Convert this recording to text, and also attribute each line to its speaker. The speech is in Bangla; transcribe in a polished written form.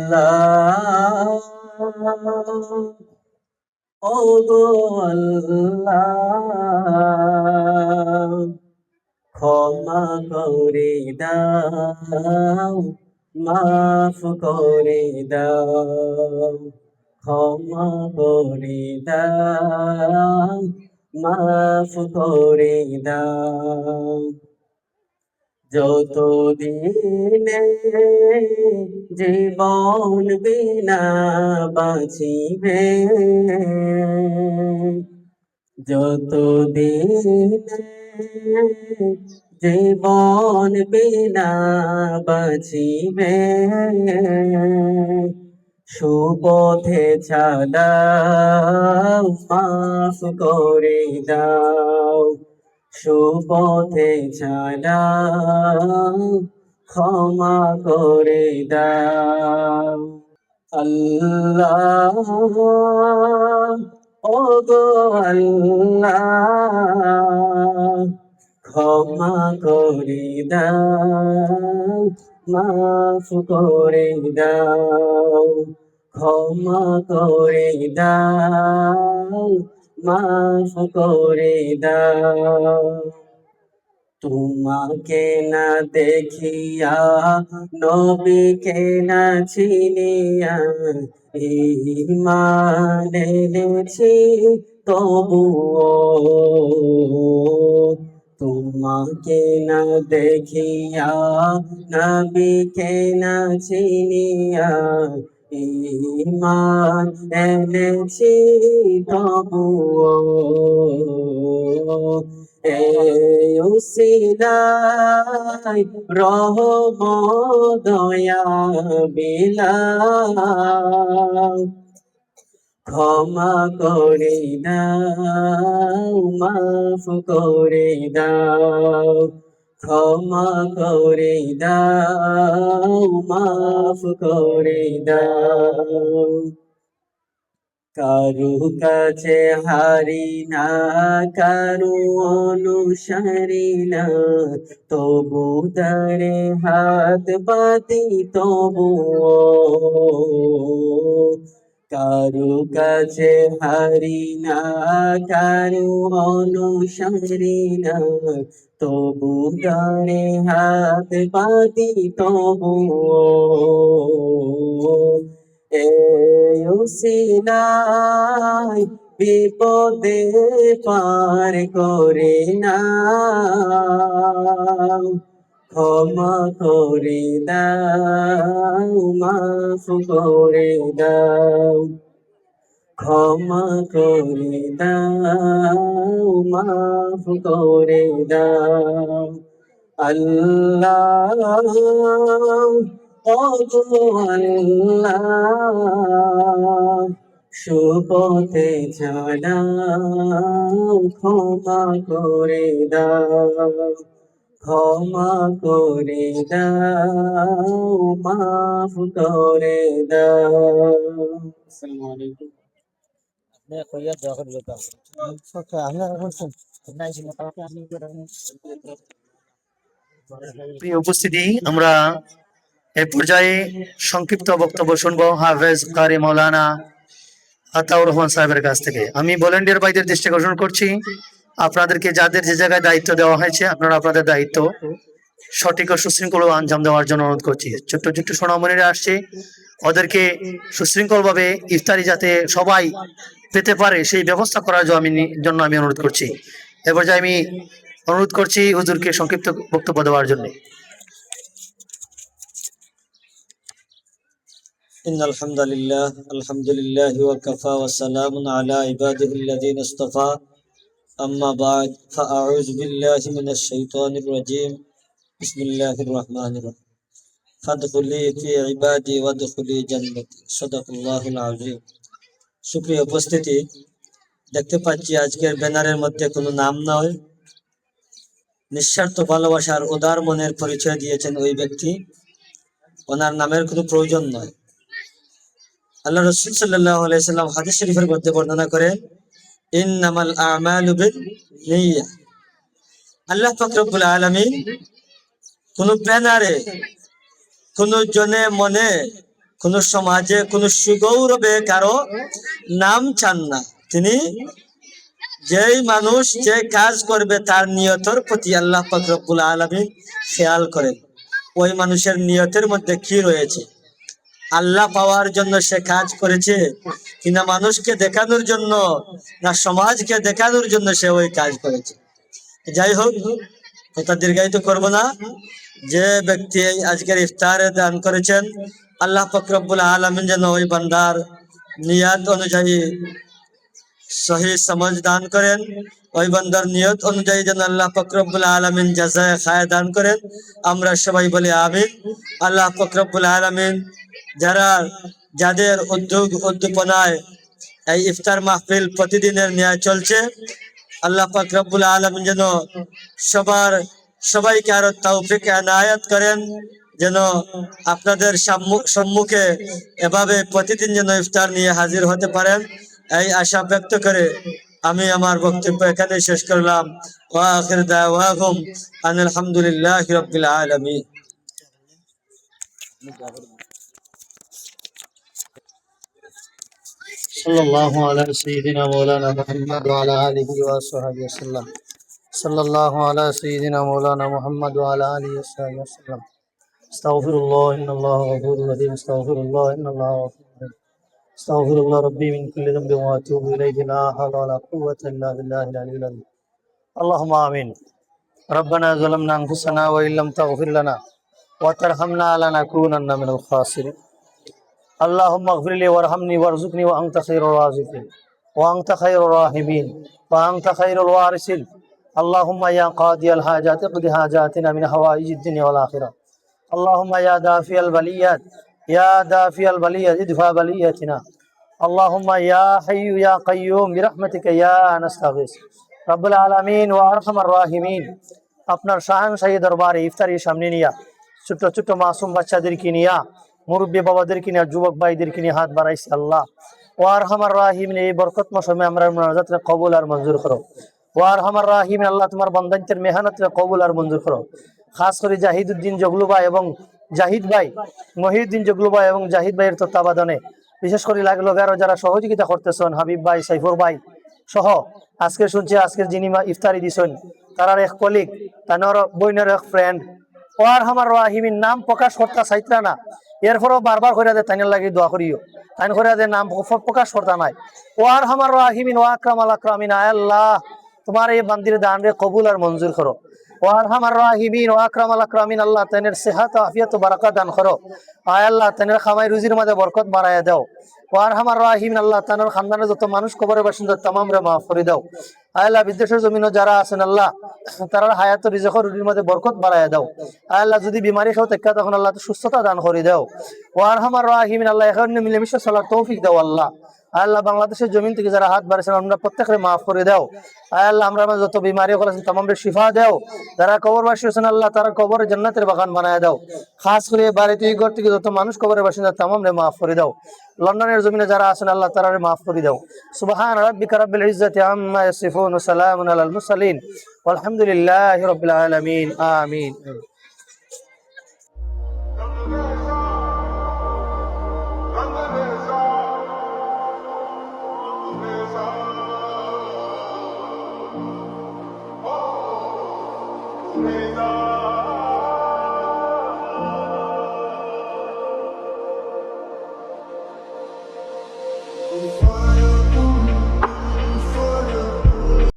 Speaker 1: আল্লাহ ওগো আল্লাহ ক্ষমা করে দাও মাফ করে দাও ক্ষমা করে দাও মাফ করে দাও যতদিনে জীবন বিনা বাঁচিবে যতদিনে জীবন বিনা বাঁচিবে সুপথে চালাও মাফ করে দাও সুপথে চালাও ক্ষমা করে দাও আল্লাহ ওগো আল্লাহ ক্ষমা করে দাও মাফ করে দাও ক্ষমা করে দাও মাফ করে দাও তোমাকে না দেখিয়া নবীকে না চিনিয়া ঈমান এনেছি তবুও তোমাকে না দেখিয়া নবীকে না চিনিয়া ঈমান এনেছি তবুও এই উসিলাই রহম দয়া বিলাও ক্ষমা করে দাও মাফ করে দাও ক্ষমা করে দাও মাফ করে দাও কারু কাছে হারি না কারু অনুসারী না তবু তারে হাত পাতি তবু কারু কাছে হারি না কারু অনুসারী না তবু তারে হাত পাতি তবু এই উসিলাই বিপদে পার করে না ক্ষমা করে দাও মাফ করে দাও ক্ষমা করে দাও মাফ করে দাও আল্লাহ ওগো আল্লাহ সুপথে চালাও ক্ষমা করে দাও ক্ষমা করে দাও মাফ করে দাও আসসালামু আলাইকুম
Speaker 2: প্রিয় উপস্থিতি, আমরা এই পর্যায়ে সংক্ষিপ্ত বক্তব্য শুনবো হাফেজ কারি মৌলানা আতাউর রহমান সাহেবের কাছ থেকে। আমি ভলেন্টিয়ার ভাইদের দৃষ্টি আকর্ষণ করছি, আপনাদেরকে যাদের যে জায়গায় দায়িত্ব দেওয়া হয়েছে আপনারা আপনাদের দায়িত্ব সঠিক ও সুশৃঙ্খল আঞ্জাম দেওয়ার জন্য অনুরোধ করছি। ছোট্ট ছোট্ট সোনামণিরা আসছে, ওদেরকে সুশৃঙ্খল ভাবে ইফতারি যাতে সবাই পেতে পারে সেই ব্যবস্থা করার জন্য আমি অনুরোধ করছি। এ পর্যায়ে আমি অনুরোধ করছি হুজুরকে সংক্ষিপ্ত বক্তব্য দেওয়ার জন্য।
Speaker 3: إن الحمد لله وكفى وسلام على عباده الذين اصطفى أما بعد فأعوذ بالله من الشيطان الرجيم بسم الله الرحمن الرحيم فادخلي في عبادي وادخلي جنتي صدق الله العظيم সুপ্রিয় উপস্থিতি, দেখতে পাচ্ছি আজকের ব্যানারের মধ্যে কোনো নাম নয়, নিঃস্বার্থ ভালোবাসার উদার মনের পরিচয় দিয়েছেন ওই ব্যক্তি, ওনার নামের কোনো প্রয়োজন নয়। আল্লাহ রাসূল সাল্লাল্লাহু আলাইহি সাল্লাম হাদিস শরীফের মধ্যে বর্ণনা করেন, ইন্নামাল আমালু বিন্নিয়াহ। আল্লাহ পাক রব্বুল আলামিন কোন ব্যানারে কোন জনে মনে কোন সমাজে কোন সুগৌরবে কারো নাম চান না। তিনি যেই মানুষ যে কাজ করবে তার নিয়তের প্রতি আল্লাহ পাক রব্বুল আলামিন খেয়াল করেন। ওই মানুষের নিয়তের মধ্যে কি রয়েছে, আল্লাহ পাওয়ার জন্য সে কাজ করেছে কিনা মানুষকে দেখানোর জন্য, না সমাজকে দেখানোর জন্য সে ওই কাজ করেছে। যাই হোক, কথা দীর্ঘায়িত করব না। যে ব্যক্তি আজকের ইফতারে দান করেছেন, আল্লাহ পাক রব্বুল আলামিন যেন ওই বান্দার নিয়াত অনুযায়ী সহি সমঝ দান করেন, ওই বান্দার নিয়ত অনুযায়ী যেন আল্লাহ পাক রব্বুল আলামিন জাযায়ে খায় দান করেন। আমরা সবাই বলি আমিন। আল্লাহ পাক রব্বুল আলামিন যাদের উদ্দীপনায় এই ইফতার মাহফিল প্রতিদিনের ন্যায় চলছে, আল্লাহ পাক রব্বুল আলামিন যেন সবাইকে আরো তৌফিক এনায়েত করেন, যেন আপনাদের সম্মুখে এভাবে প্রতিদিন যেন ইফতার নিয়ে হাজির হতে পারেন, এই আশা ব্যক্ত করে আমি আমার বক্তব্য এখানে শেষ করলাম। ওয়া আখির দাওয়াহুম আনিল হামদুলিল্লাহি রাব্বিল আলামিন।
Speaker 2: সাল্লাল্লাহু আলা সাইয়্যিদিনা মাওলানা মুহাম্মদ ওয়া আলা আলিহি ওয়া সাহবিহি ওয়াসাল্লাম। সাল্লাল্লাহু আলা সাইয়্যিদিনা মাওলানা মুহাম্মদ ওয়া আলা আলিহি ওয়া সাহবিহি ওয়াসাল্লাম। আস্তাগফিরুল্লাহ ইন্নাল্লাহা গফুরুর রহিম। আস্তাগফিরুল্লাহ ইন্নাল্লাহা গফুরুর রহিম। আস্তাগফিরুল্লাহ রাব্বি মিন কুল্লি যামবিন ওয়া আতুবু ইলাইহি লা হাওলা ওয়া লা কুওয়াতা ইল্লা বিল্লাহিল আলিয়্যিল আযীম। আল্লাহুম্মা আমিন। রব্বানা যালামনা আনফুসানা ওয়া ইল্লাম তাগফির লানা ওয়া তারহামনা লানাকুনান্না মিনাল খাসিরিন। اللهم اغفر لي وارحمني وارزقني وانت خير الرازقين وانت خير الراحمين وانت خير الوارثين. اللهم يا قاضي الحاجات اقض حاجاتنا من حوائج الدنيا والاخره. اللهم يا دافع البليات يا دافع البليات ادفع بلياتنا. اللهم يا حي يا قيوم برحمتك يا نستغيث. رب العالمين وارحم الراحمين, আপনার শাহানশাহী দরবারে ইফতারি সামনে নিয়া ছোট ছোট মাসুম বাচ্চাদেরকে নিয়া, মুরব্বী বাবাদেরকে নিয়ে, যুবক ভাইদেরকে নিয়ে হাত বাড়াইছি। আল্লাহ ও আরহামার রাহিমিন, এই বরকতময় সময় আমরা মুনাজাতকে কবুল আর মঞ্জুর করো। ও আরহামার রাহিমিন, আল্লাহ তোমার বান্দাদের মেহনতকে কবুল আর মঞ্জুর করো। খাস করে জাহিদুদ্দিন জগলু ভাই এবং জাহিদ ভাই, মহিউদ্দিন জগলু ভাই এবং জাহিদ ভাইয়ের তত্ত্বাবধানে বিশেষ করে লাগলো আরো যারা সহযোগিতা করতেছেন, হাবিব ভাই, সাইফুর ভাই সহ, আজকে শুনছি আজকের যিনি ইফতারি দিছেন তার এক কলিগ, তার বইনের এক ফ্রেন্ড, ও আরহামার রাহিমিন, নাম প্রকাশ করতে চাইতরা না, এরপরও বারবার করে দে তাইনের লাগি দোয়া করিও, তাইন করে দে নাম প্রকাশ করতে নাই। ও আরহামার রাহিমিন, ও আকরাম আল আকরামিন, আয় আল্লাহ তোমার এই বান্দির দান রে কবুল আর মঞ্জুর করো। ও আরহামার রাহিমিন, ও আকরাম আল আকরামিন, আল্লাহ তাইনের সেহাত আফিয়াত ও বারাকাত দান করো। আয় আল্লাহ তাইনের খামাই রুজির মাঝে বরকত বাড়াইয়া দাও। ও আরহামার রাহিমিন, আল্লাহ তাইনের খানদানের যত মানুষ কবরের বাসিন্দা তামাম রে মাফ করে দাও। আয় আল্লাহ বিদেশের জমিনও যারা আছেন আল্লাহ তারা হায়াত রিজকের রুটির মধ্যে বরকত বাড়াইয়া দাও। আয় আল্লাহ যদি বিমারি খাও দেখা তখন আল্লাহ সুস্থতা দান করে দাও। ও আরহামার রাহিমিন, আল্লাহ এখানে মিলেমিশে চলার তৌফিক দাও। আল্লাহ আল্লাহ বাংলাদেশের জমিন থেকে যারা হাত বাড়াইছেন আমরা প্রত্যেকের মাফ করে দাও। আয় আল্লাহ আমরা যত বিমারি করেছেন তামাম শিফা দাও। যারা কবরবাসী হয়েছেন আল্লাহ তারা কবরে জান্নাতের বাগান বানায় দাও। খাস করে বাড়িতে ঘর থেকে যত মানুষ কবরের বাসিন্দা তামাম রে মাফ করে দাও। লন্ডনের জমিনে যারা আছেন আল্লাহ তারা মাফ করে দাও। সুবহান রাব্বিকা রাব্বিল ইজ্জাতি আম্মা ইয়াসিফুন ওয়া সালামুন আলাল মুরসালিন ওয়ালহামদুলিল্লাহি রাব্বিল আলামিন। আমিন।
Speaker 4: Thank you.